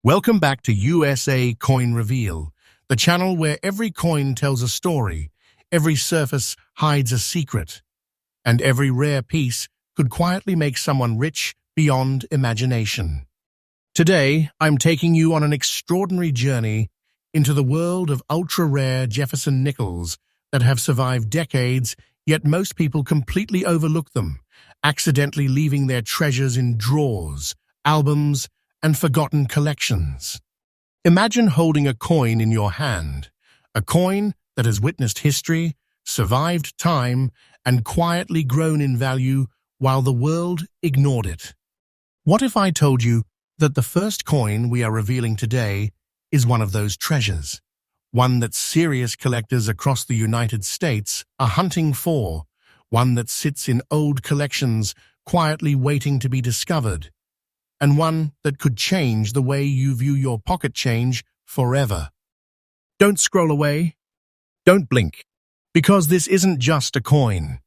Welcome back to USA Coin Reveal, the channel where every coin tells a story, every surface hides a secret, and every rare piece could quietly make someone rich beyond imagination. Today, I'm taking you on an extraordinary journey into the world of ultra-rare Jefferson Nickels that have survived decades, yet most people completely overlook them, accidentally leaving their treasures in drawers, albums, and forgotten collections. Imagine holding a coin in your hand, a coin that has witnessed history, survived time, and quietly grown in value while the world ignored it. What if I told you that the first coin we are revealing today is one of those treasures, one that serious collectors across the United States are hunting for, one that sits in old collections quietly waiting to be discovered, and one that could change the way you view your pocket change forever. Don't scroll away. Don't blink. Because this isn't just a coin.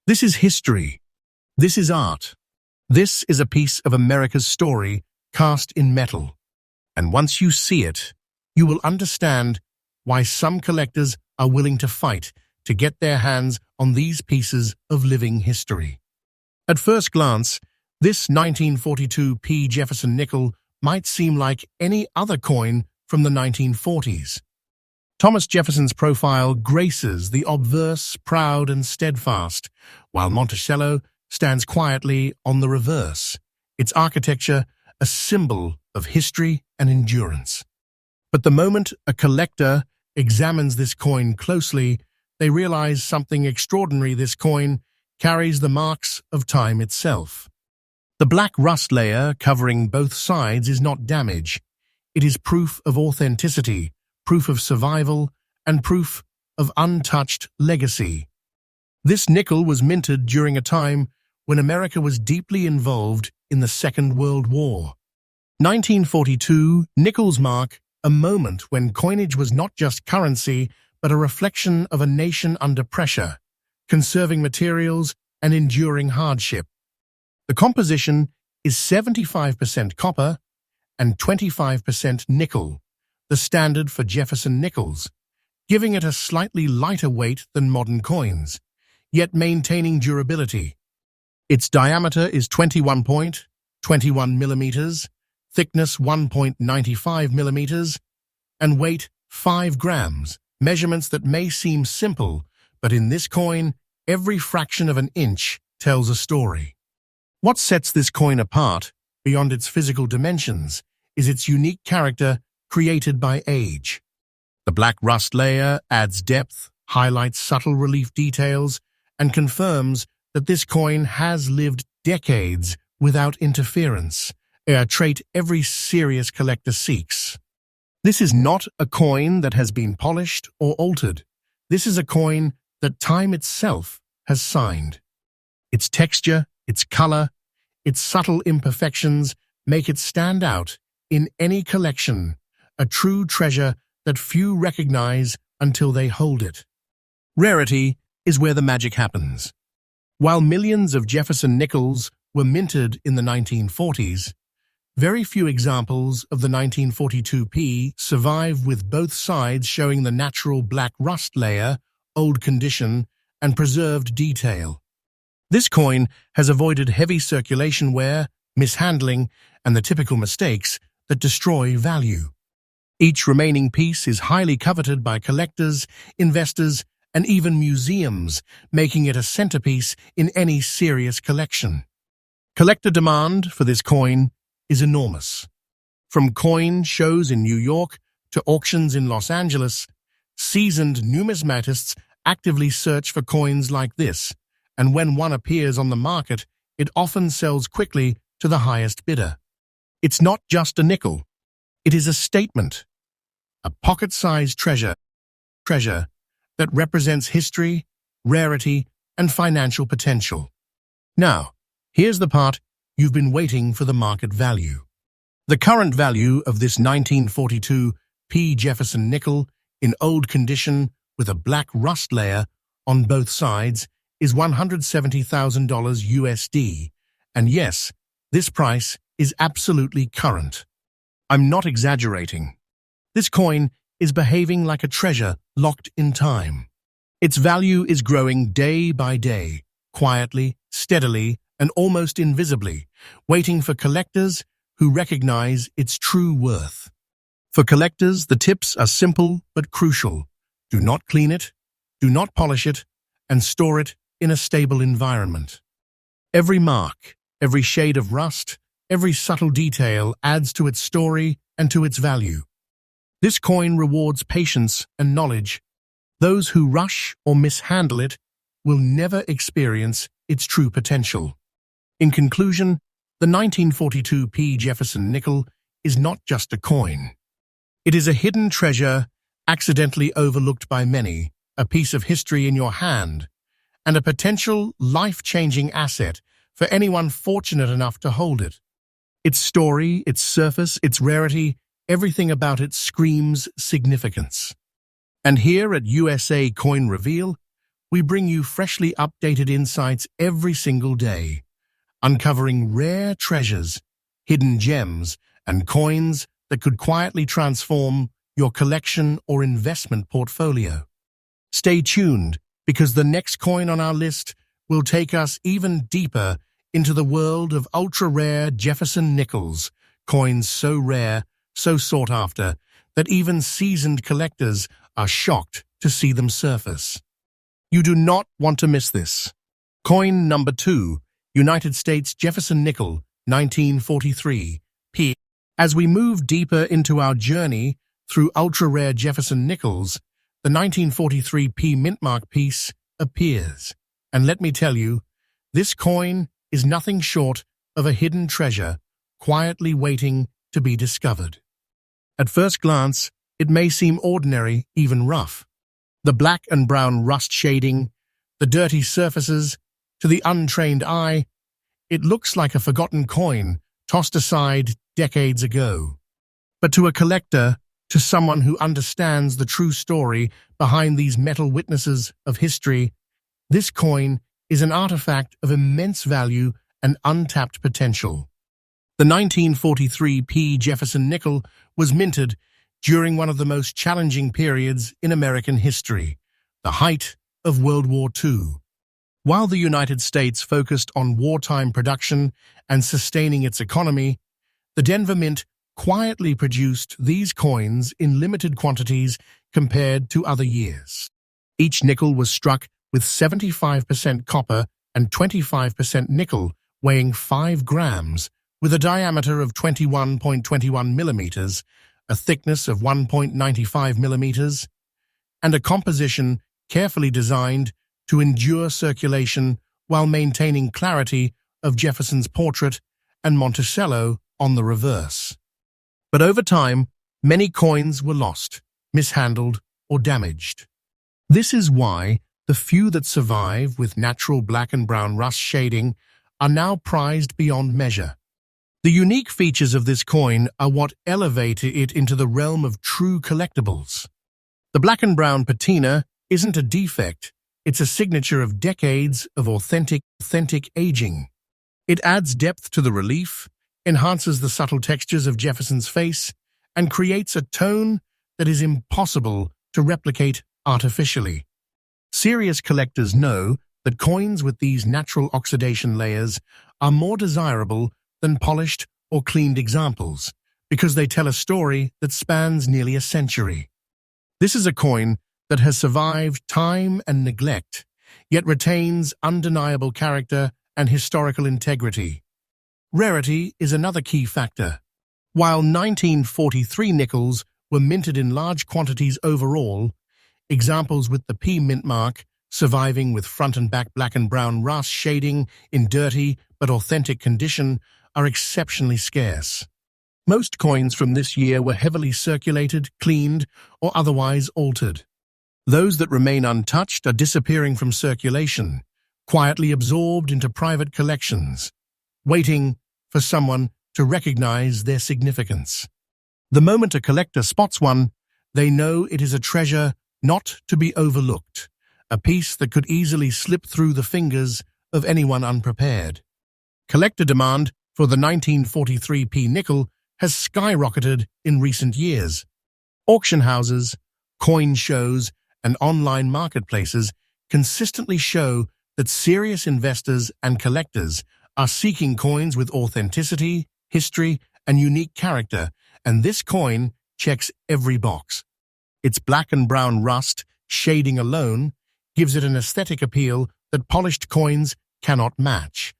This is history. This is art. This is a piece of America's story cast in metal. And once you see it, you will understand why some collectors are willing to fight to get their hands on these pieces of living history. At first glance, this 1942 P Jefferson nickel might seem like any other coin from the 1940s. Thomas Jefferson's profile graces the obverse, proud, and steadfast, while Monticello stands quietly on the reverse, its architecture a symbol of history and endurance. But the moment a collector examines this coin closely, they realize something extraordinary. This coin carries the marks of time itself. The black rust layer covering both sides is not damage. It is proof of authenticity, proof of survival, and proof of untouched legacy. This nickel was minted during a time when America was deeply involved in the Second World War. 1942 nickels mark a moment when coinage was not just currency, but a reflection of a nation under pressure, conserving materials and enduring hardship. The composition is 75% copper and 25% nickel, the standard for Jefferson nickels, giving it a slightly lighter weight than modern coins, yet maintaining durability. Its diameter is 21.21 millimeters, thickness 1.95 millimeters, and weight 5 grams, measurements that may seem simple, but in this coin, every fraction of an inch tells a story. What sets this coin apart, beyond its physical dimensions, is its unique character created by age. The black rust layer adds depth, highlights subtle relief details, and confirms that this coin has lived decades without interference, a trait every serious collector seeks. This is not a coin that has been polished or altered. This is a coin that time itself has signed. Its texture, its color, its subtle imperfections make it stand out in any collection, a true treasure that few recognize until they hold it. Rarity is where the magic happens. While millions of Jefferson nickels were minted in the 1940s, very few examples of the 1942 P survive, with both sides showing the natural black rust layer, old condition, and preserved detail. This coin has avoided heavy circulation wear, mishandling, and the typical mistakes that destroy value. Each remaining piece is highly coveted by collectors, investors, and even museums, making it a centerpiece in any serious collection. Collector demand for this coin is enormous. From coin shows in New York to auctions in Los Angeles, seasoned numismatists actively search for coins like this, and when one appears on the market, it often sells quickly to the highest bidder. It's not just a nickel. It is a statement, a pocket-sized treasure that represents history, rarity, and financial potential. Now, here's the part you've been waiting for: the market value. The current value of this 1942 P Jefferson nickel in old condition with a black rust layer on both sides is $170,000 USD, and yes, this price is absolutely current. I'm not exaggerating. This coin is behaving like a treasure locked in time. Its value is growing day by day, quietly, steadily, and almost invisibly, waiting for collectors who recognize its true worth. For collectors, the tips are simple but crucial. Do not clean it, do not polish it, and store it in a stable environment. Every mark, every shade of rust, every subtle detail adds to its story and to its value. This coin rewards patience and knowledge. Those who rush or mishandle it will never experience its true potential. In conclusion, the 1942 P Jefferson nickel is not just a coin. It is a hidden treasure, accidentally overlooked by many, a piece of history in your hand, and a potential life-changing asset for anyone fortunate enough to hold it. Its story, its surface, its rarity, everything about it screams significance. And here at USA Coin Reveal, we bring you freshly updated insights every single day, uncovering rare treasures, hidden gems, and coins that could quietly transform your collection or investment portfolio. Stay tuned, because the next coin on our list will take us even deeper into the world of ultra-rare Jefferson Nickels, coins so rare, so sought after, that even seasoned collectors are shocked to see them surface. You do not want to miss this. Coin number 2, United States Jefferson Nickel, 1943, P. As we move deeper into our journey through ultra-rare Jefferson Nickels, the 1943 P Mintmark piece appears. And let me tell you, this coin is nothing short of a hidden treasure, quietly waiting to be discovered. At first glance, it may seem ordinary, even rough. The black and brown rust shading, the dirty surfaces, to the untrained eye, it looks like a forgotten coin tossed aside decades ago. But to a collector, to someone who understands the true story behind these metal witnesses of history, this coin is an artifact of immense value and untapped potential. The 1943 P Jefferson nickel was minted during one of the most challenging periods in American history, the height of World War II. While the United States focused on wartime production and sustaining its economy, the Denver Mint quietly produced these coins in limited quantities compared to other years. Each nickel was struck with 75% copper and 25% nickel, weighing 5 grams, with a diameter of 21.21 millimeters, a thickness of 1.95 millimeters, and a composition carefully designed to endure circulation while maintaining clarity of Jefferson's portrait and Monticello on the reverse. But over time, many coins were lost, mishandled, or damaged. This is why the few that survive with natural black and brown rust shading are now prized beyond measure. The unique features of this coin are what elevate it into the realm of true collectibles. The black and brown patina isn't a defect, it's a signature of decades of authentic aging. It adds depth to the relief, enhances the subtle textures of Jefferson's face, and creates a tone that is impossible to replicate artificially. Serious collectors know that coins with these natural oxidation layers are more desirable than polished or cleaned examples, because they tell a story that spans nearly a century. This is a coin that has survived time and neglect, yet retains undeniable character and historical integrity. Rarity is another key factor. While 1943 nickels were minted in large quantities overall, examples with the P Mintmark surviving with front and back black and brown rust shading in dirty but authentic condition are exceptionally scarce. Most coins from this year were heavily circulated, cleaned, or otherwise altered. Those that remain untouched are disappearing from circulation, quietly absorbed into private collections, waiting for someone to recognize their significance. The moment a collector spots one, they know it is a treasure not to be overlooked, a piece that could easily slip through the fingers of anyone unprepared. Collector demand for the 1943 P nickel has skyrocketed in recent years. Auction houses, coin shows, and online marketplaces consistently show that serious investors and collectors are seeking coins with authenticity, history, and unique character, and this coin checks every box. Its black and brown rust shading alone gives it an aesthetic appeal that polished coins cannot match.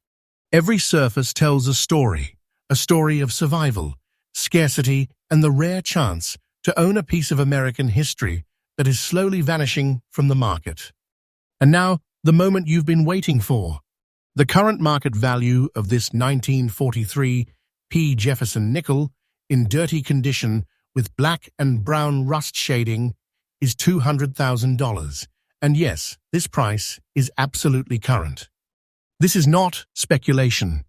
Every surface tells a story of survival, scarcity, and the rare chance to own a piece of American history that is slowly vanishing from the market. And now, the moment you've been waiting for. The current market value of this 1943 P Jefferson nickel in dirty condition with black and brown rust shading is $200,000. And yes, this price is absolutely current. This is not speculation.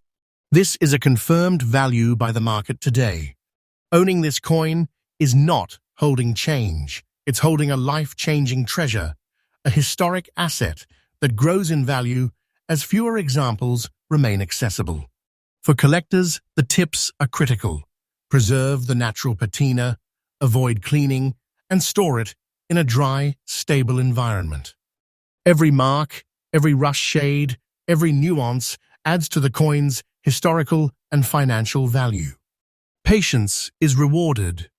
This is a confirmed value by the market today. Owning this coin is not holding change. It's holding a life-changing treasure, a historic asset that grows in value as fewer examples remain accessible. For collectors, the tips are critical. Preserve the natural patina, avoid cleaning, and store it in a dry, stable environment. Every mark, every rust shade, every nuance adds to the coin's historical and financial value. Patience is rewarded.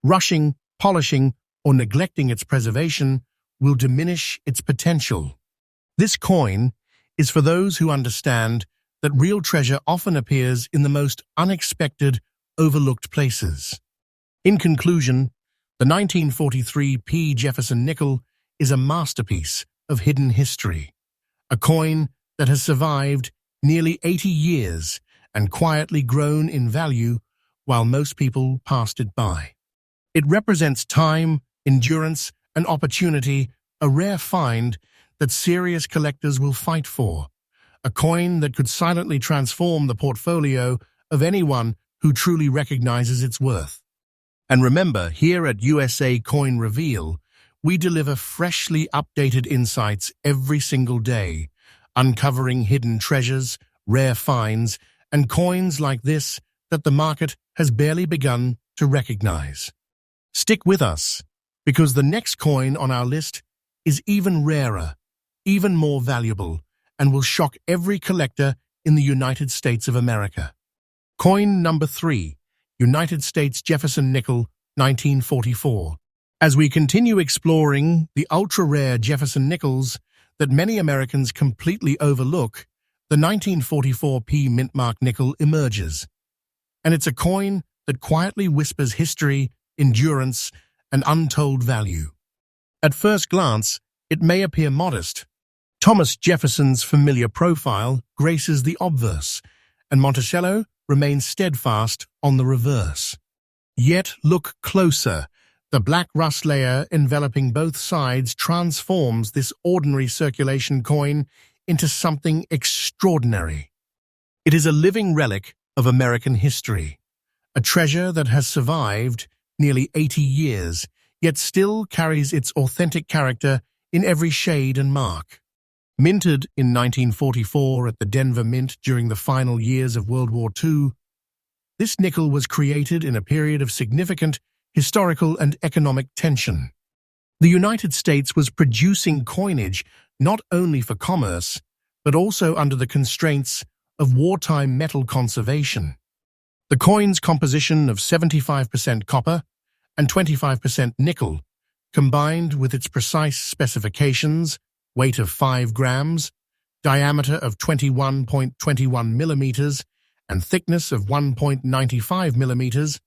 Rushing, polishing, or neglecting its preservation will diminish its potential. This coin is for those who understand that real treasure often appears in the most unexpected, overlooked places. In conclusion, the 1943 P. Jefferson nickel is a masterpiece of hidden history, a coin that has survived nearly 80 years and quietly grown in value while most people passed it by. It represents time, endurance, and opportunity, a rare find that serious collectors will fight for, a coin that could silently transform the portfolio of anyone who truly recognizes its worth. And remember, here at USA Coin Reveal, we deliver freshly updated insights every single day, uncovering hidden treasures, rare finds, and coins like this that the market has barely begun to recognize. Stick with us, because the next coin on our list is even rarer, even more valuable, and will shock every collector in the United States of America. Coin number 3, United States Jefferson Nickel, 1944. As we continue exploring the ultra-rare Jefferson Nickels that many Americans completely overlook, the 1944 P Mintmark nickel emerges. And it's a coin that quietly whispers history, endurance, and untold value. At first glance, it may appear modest. Thomas Jefferson's familiar profile graces the obverse, and Monticello remains steadfast on the reverse. Yet look closer. The black rust layer enveloping both sides transforms this ordinary circulation coin into something extraordinary. It is a living relic of American history, a treasure that has survived nearly 80 years, yet still carries its authentic character in every shade and mark. Minted in 1944 at the Denver Mint during the final years of World War II, this nickel was created in a period of significant historical and economic tension. The United States was producing coinage not only for commerce, but also under the constraints of wartime metal conservation. The coin's composition of 75% copper and 25% nickel, combined with its precise specifications, weight of 5 grams, diameter of 21.21 millimeters, and thickness of 1.95 millimeters,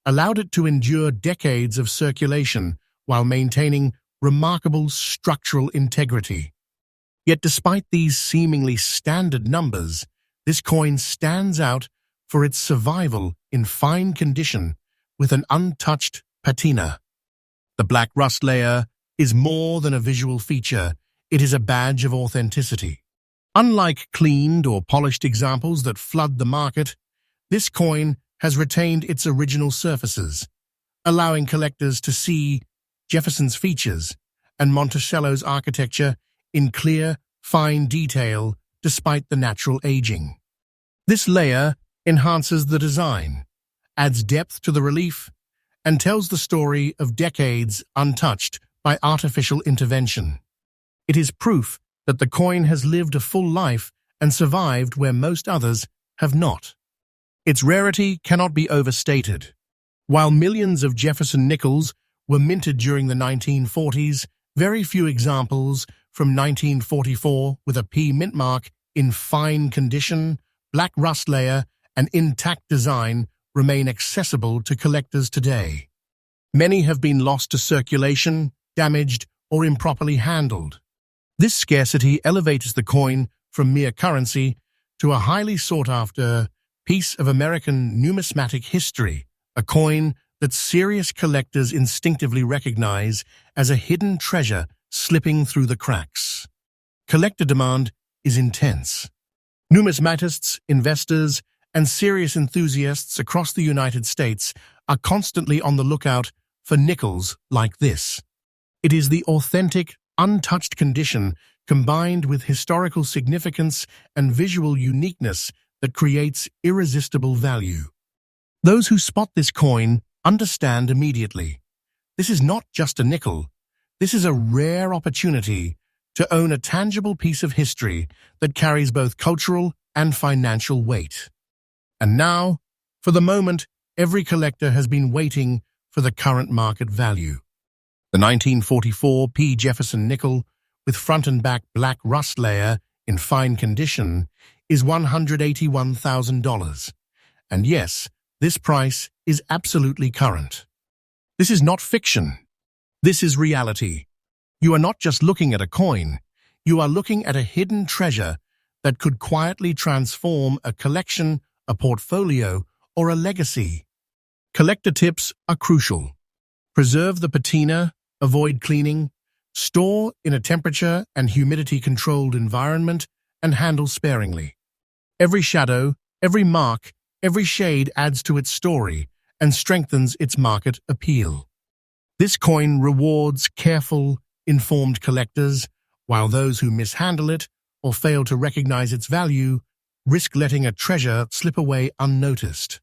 allowed it to endure decades of circulation while maintaining remarkable structural integrity. Yet despite these seemingly standard numbers, this coin stands out for its survival in fine condition with an untouched patina. The black rust layer is more than a visual feature, it is a badge of authenticity. Unlike cleaned or polished examples that flood the market, this coin has retained its original surfaces, allowing collectors to see Jefferson's features and Monticello's architecture in clear, fine detail despite the natural aging. This layer enhances the design, adds depth to the relief, and tells the story of decades untouched by artificial intervention. It is proof that the coin has lived a full life and survived where most others have not. Its rarity cannot be overstated. While millions of Jefferson nickels were minted during the 1940s, very few examples from 1944 with a P Mintmark in fine condition, black rust layer, and intact design remain accessible to collectors today. Many have been lost to circulation, damaged, or improperly handled. This scarcity elevates the coin from mere currency to a highly sought-after piece of American numismatic history, a coin that serious collectors instinctively recognize as a hidden treasure slipping through the cracks. Collector demand is intense. Numismatists, investors, and serious enthusiasts across the United States are constantly on the lookout for nickels like this. It is the authentic, untouched condition combined with historical significance and visual uniqueness that creates irresistible value. Those who spot this coin understand immediately. This is not just a nickel. This is a rare opportunity to own a tangible piece of history that carries both cultural and financial weight. And now, for the moment, every collector has been waiting for the current market value. The 1944 P. Jefferson nickel with front and back black rust layer in fine condition is $181,000. And yes, this price is absolutely current. This is not fiction. This is reality. You are not just looking at a coin. You are looking at a hidden treasure that could quietly transform a collection, a portfolio, or a legacy. Collector tips are crucial. Preserve the patina, avoid cleaning, store in a temperature and humidity-controlled environment, and handle sparingly. Every shadow, every mark, every shade adds to its story and strengthens its market appeal. This coin rewards careful, informed collectors, while those who mishandle it or fail to recognize its value risk letting a treasure slip away unnoticed.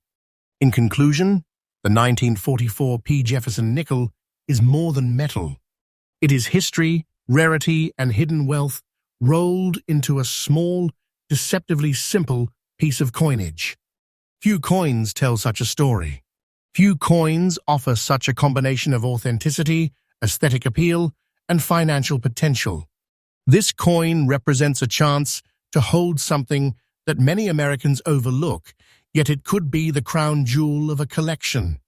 In conclusion, the 1944 P. Jefferson nickel is more than metal. It is history, rarity, and hidden wealth rolled into a small, deceptively simple piece of coinage. Few coins tell such a story. Few coins offer such a combination of authenticity, aesthetic appeal, and financial potential. This coin represents a chance to hold something that many Americans overlook, yet it could be the crown jewel of a collection.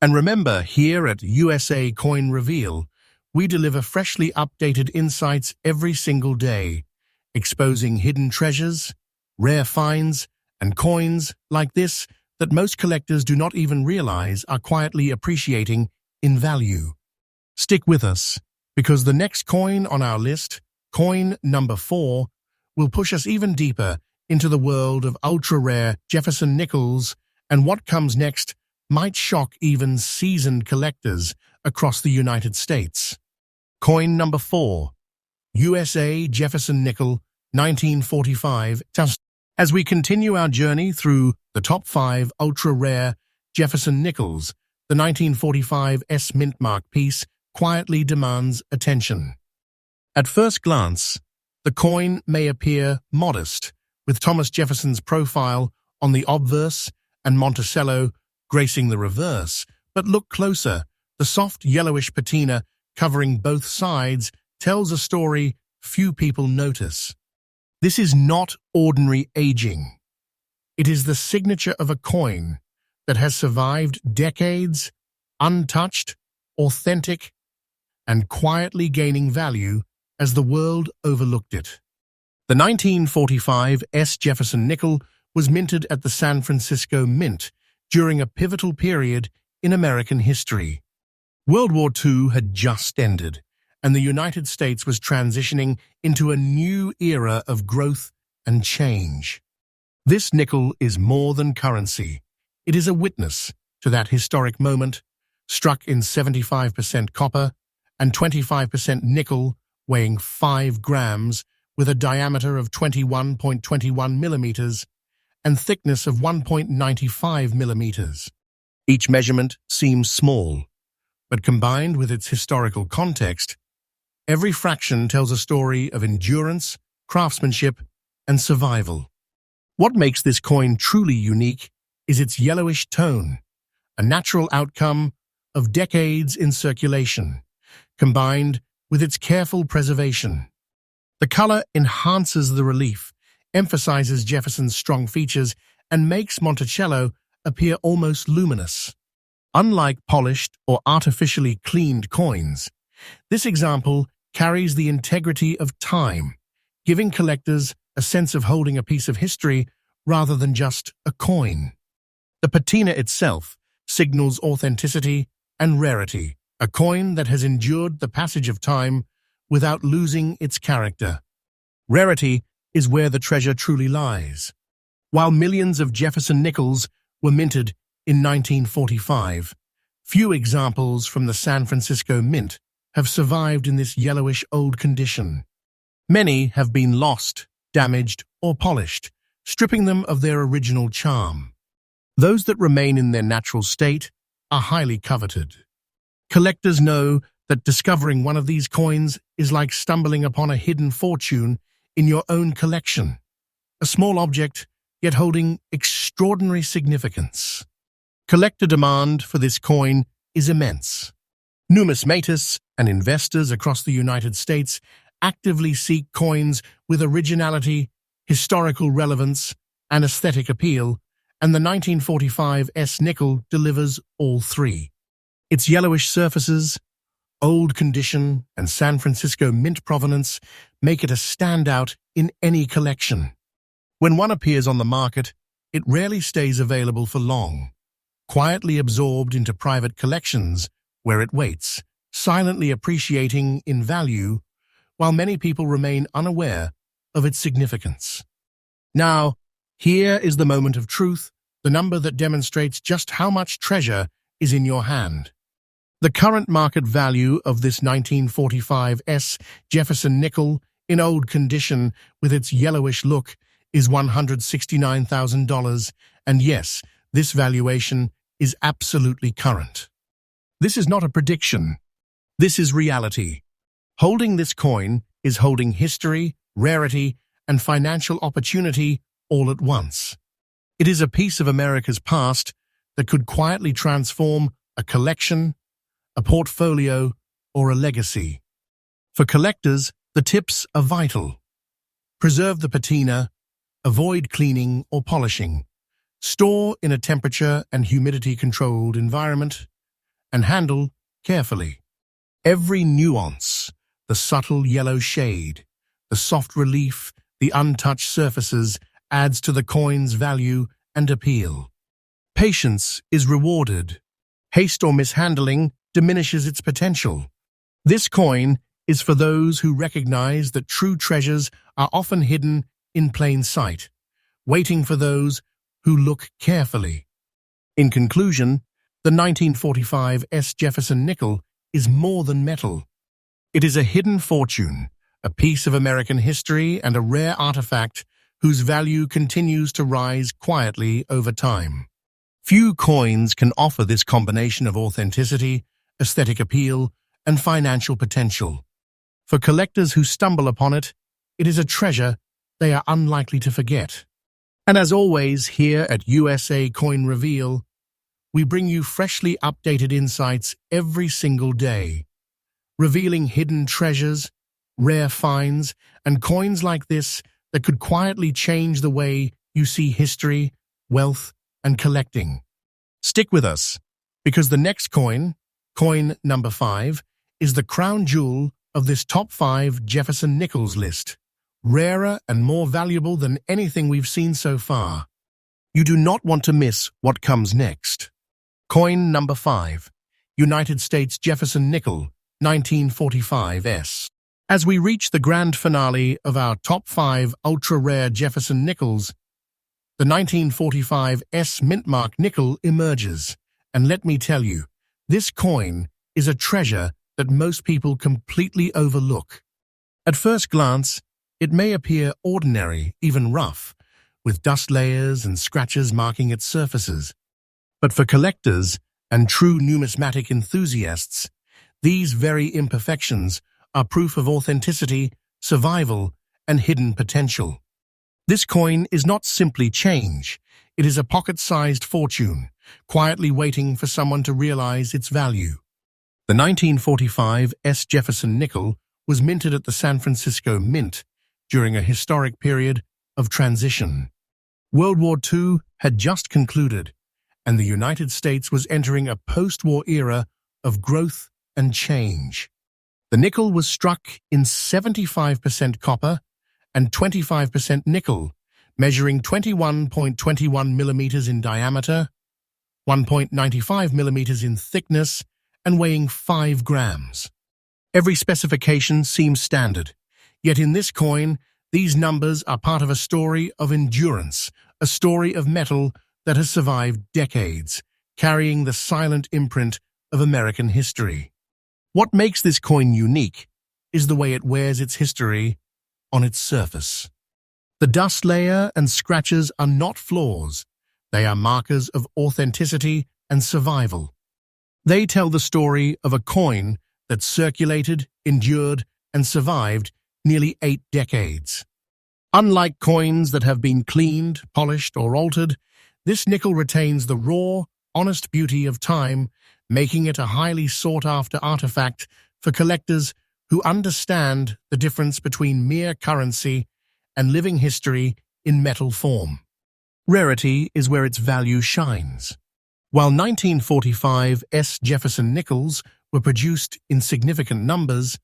And remember, here at USA Coin Reveal, we deliver freshly updated insights every single day, exposing hidden treasures, rare finds, and coins like this that most collectors do not even realize are quietly appreciating in value. Stick with us, because the next coin on our list, coin number 4, will push us even deeper into the world of ultra-rare Jefferson nickels, and what comes next might shock even seasoned collectors across the United States. Coin number 4, USA Jefferson Nickel, 1945. As we continue our journey through the top 5 ultra-rare Jefferson nickels, the 1945 S Mintmark piece quietly demands attention. At first glance, the coin may appear modest, with Thomas Jefferson's profile on the obverse and Monticello gracing the reverse, but look closer. The soft yellowish patina covering both sides tells a story few people notice. This is not ordinary aging. It is the signature of a coin that has survived decades, untouched, authentic, and quietly gaining value as the world overlooked it. The 1945 S. Jefferson nickel was minted at the San Francisco Mint during a pivotal period in American history. World War II had just ended, and the United States was transitioning into a new era of growth and change. This nickel is more than currency. It is a witness to that historic moment, struck in 75% copper and 25% nickel, weighing 5 grams, with a diameter of 21.21 millimeters and thickness of 1.95 millimeters. Each measurement seems small, but combined with its historical context, every fraction tells a story of endurance, craftsmanship, and survival. What makes this coin truly unique is its yellowish tone, a natural outcome of decades in circulation, combined with its careful preservation. The color enhances the relief, emphasizes Jefferson's strong features, and makes Monticello appear almost luminous. Unlike polished or artificially cleaned coins, this example carries the integrity of time, giving collectors a sense of holding a piece of history rather than just a coin. The patina itself signals authenticity and rarity, a coin that has endured the passage of time without losing its character. Rarity is where the treasure truly lies. While millions of Jefferson nickels were minted in 1945, few examples from the San Francisco Mint have survived in this yellowish old condition. Many have been lost, damaged, or polished, stripping them of their original charm. Those that remain in their natural state are highly coveted. Collectors know that discovering one of these coins is like stumbling upon a hidden fortune in your own collection, a small object yet holding extraordinary significance. Collector demand for this coin is immense. Numismatists and investors across the United States actively seek coins with originality, historical relevance, and aesthetic appeal, and the 1945 S nickel delivers all three. Its yellowish surfaces, old condition, and San Francisco Mint provenance make it a standout in any collection. When one appears on the market, it rarely stays available for long, quietly absorbed into private collections where it waits, silently appreciating in value, while many people remain unaware of its significance. Now, here is the moment of truth, the number that demonstrates just how much treasure is in your hand. The current market value of this 1945 S Jefferson nickel in old condition with its yellowish look is $169,000, and yes, this valuation is absolutely current. This is not a prediction. This is reality. Holding this coin is holding history, rarity, and financial opportunity all at once. It is a piece of America's past that could quietly transform a collection, a portfolio, or a legacy. For collectors, the tips are vital. Preserve the patina, avoid cleaning or polishing, store in a temperature and humidity-controlled environment, and handle carefully. Every nuance, the subtle yellow shade, the soft relief, the untouched surfaces, adds to the coin's value and appeal. Patience is rewarded. Haste or mishandling diminishes its potential. This coin is for those who recognize that true treasures are often hidden in plain sight, waiting for those who look carefully. In conclusion, the 1945 S Jefferson nickel is more than metal. It is a hidden fortune, a piece of American history, and a rare artifact whose value continues to rise quietly over time. Few coins can offer this combination of authenticity, aesthetic appeal, and financial potential. For collectors who stumble upon it, it is a treasure they are unlikely to forget. And as always, here at USA Coin Reveal, we bring you freshly updated insights every single day, revealing hidden treasures, rare finds, and coins like this that could quietly change the way you see history, wealth, and collecting. Stick with us, because the next coin, coin number 5, is the crown jewel of this top 5 Jefferson Nickels list, rarer and more valuable than anything we've seen so far. You do not want to miss what comes next. Coin number 5, United States Jefferson Nickel, 1945 S. As we reach the grand finale of our top 5 Ultra Rare Jefferson Nickels, the 1945 S Mintmark nickel emerges, and let me tell you, this coin is a treasure that most people completely overlook. At first glance, it may appear ordinary, even rough, with dust layers and scratches marking its surfaces. But for collectors and true numismatic enthusiasts, these very imperfections are proof of authenticity, survival, and hidden potential. This coin is not simply change. It is a pocket-sized fortune, quietly waiting for someone to realize its value. The 1945 S. Jefferson nickel was minted at the San Francisco Mint during a historic period of transition. World War II had just concluded, and the United States was entering a post-war era of growth and change. The nickel was struck in 75% copper and 25% nickel, measuring 21.21 millimeters in diameter, 1.95 millimeters in thickness, and weighing 5 grams. Every specification seems standard, yet in this coin, these numbers are part of a story of endurance, a story of metal that has survived decades, carrying the silent imprint of American history. What makes this coin unique is the way it wears its history on its surface. The dust layer and scratches are not flaws. They are markers of authenticity and survival. They tell the story of a coin that circulated, endured, and survived nearly 8 decades. Unlike coins that have been cleaned, polished, or altered, this nickel retains the raw, honest beauty of time, making it a highly sought-after artifact for collectors who understand the difference between mere currency and living history in metal form. Rarity is where its value shines. While 1945 S. Jefferson nickels were produced in significant numbers,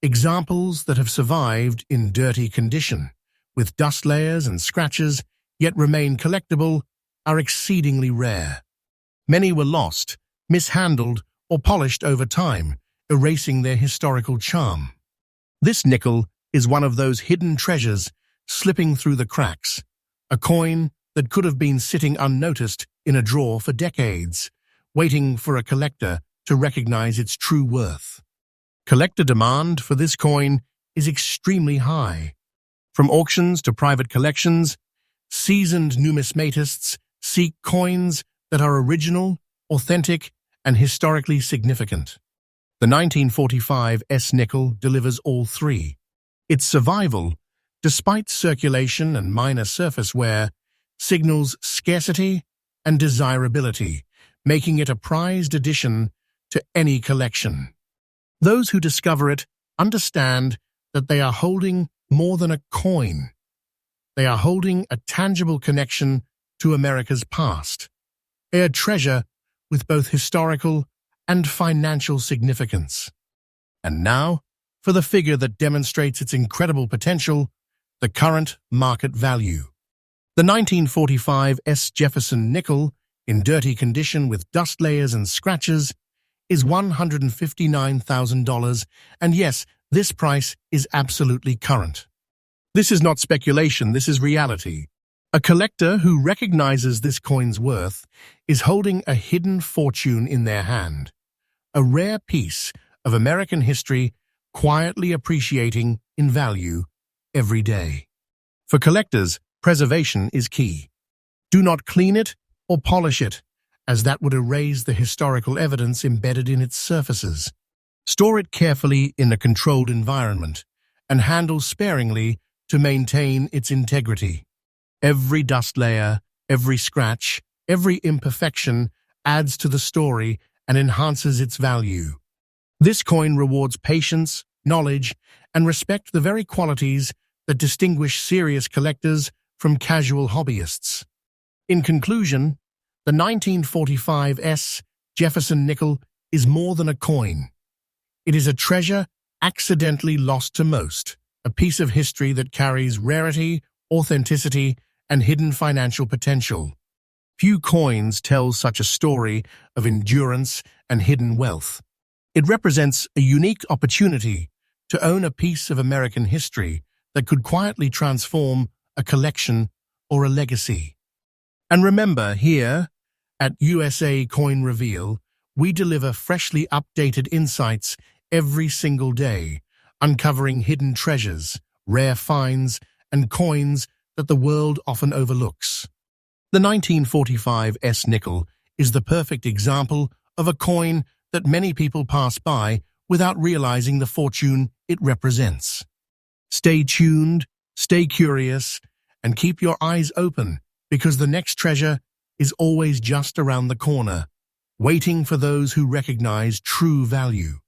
examples that have survived in dirty condition, with dust layers and scratches, yet remain collectible, are exceedingly rare. Many were lost, mishandled, or polished over time, erasing their historical charm. This nickel is one of those hidden treasures slipping through the cracks, a coin that could have been sitting unnoticed in a drawer for decades, waiting for a collector to recognize its true worth. Collector demand for this coin is extremely high. From auctions to private collections, seasoned numismatists seek coins that are original, authentic, and historically significant. The 1945 S nickel delivers all three. Its survival, despite circulation and minor surface wear, signals scarcity and desirability, making it a prized addition to any collection. Those who discover it understand that they are holding more than a coin. They are holding a tangible connection to America's past, a treasure with both historical and financial significance. And now, for the figure that demonstrates its incredible potential, the current market value. The 1945 S. Jefferson nickel, in dirty condition with dust layers and scratches, is $159,000, and yes, this price is absolutely current. This is not speculation, this is reality. A collector who recognizes this coin's worth is holding a hidden fortune in their hand, a rare piece of American history quietly appreciating in value every day. For collectors, preservation is key. Do not clean it or polish it, as that would erase the historical evidence embedded in its surfaces. Store it carefully in a controlled environment and handle sparingly to maintain its integrity. Every dust layer, every scratch, every imperfection adds to the story and enhances its value. This coin rewards patience, knowledge, and respect, the very qualities that distinguish serious collectors from casual hobbyists. In conclusion, the 1945 S. Jefferson nickel is more than a coin. It is a treasure accidentally lost to most, a piece of history that carries rarity, authenticity, and hidden financial potential. Few coins tell such a story of endurance and hidden wealth. It represents a unique opportunity to own a piece of American history that could quietly transform a collection or a legacy. And remember, here at USA Coin Reveal, we deliver freshly updated insights every single day, uncovering hidden treasures, rare finds, and coins that the world often overlooks. The 1945 S nickel is the perfect example of a coin that many people pass by without realizing the fortune it represents. Stay tuned, stay curious, and keep your eyes open because the next treasure is always just around the corner, waiting for those who recognize true value.